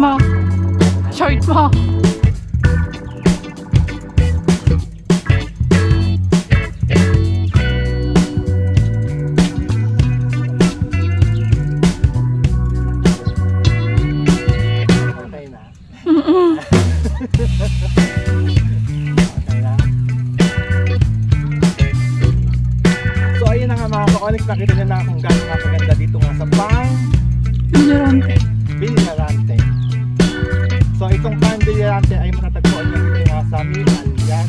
mo. Short mo. Okay na. So ayun na nga mga ka-onyx, nakita nyo na kung gano'n nga kaganda dito nga sa Pang Villarante. So itong Pang Villarante ay matatagpuan nyo dito nga sa Milalian.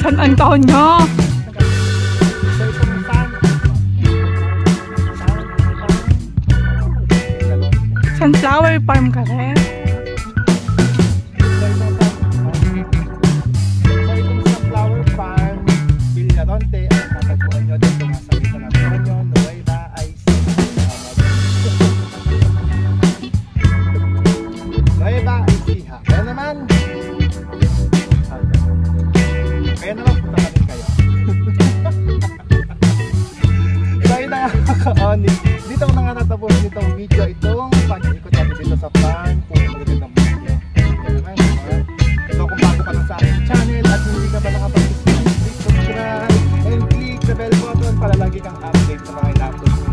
San Antonio. So itong Sunflower farm ka rin. So itong Sunflower Farm Villarante ay matatagpuan nyo dito nga sa San Antonio, Nueva Ecija. Kaya naman punta namin kayo. So ayun na nga ka-onyx, dito ko na nga natapos nitong video, itong pag-ikot natin dito sa farm. Kung magandang video, kaya naman so kung bago ka lang sa aking channel at hindi ka pa nakapag-subscribe, please subscribe and click the bell button para lagi kang update sa mga ina-upload ko.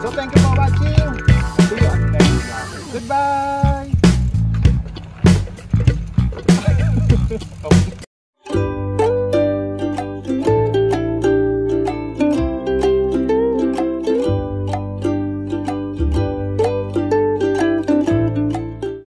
So thank you for watching. See you on the next vlog. Goodbye.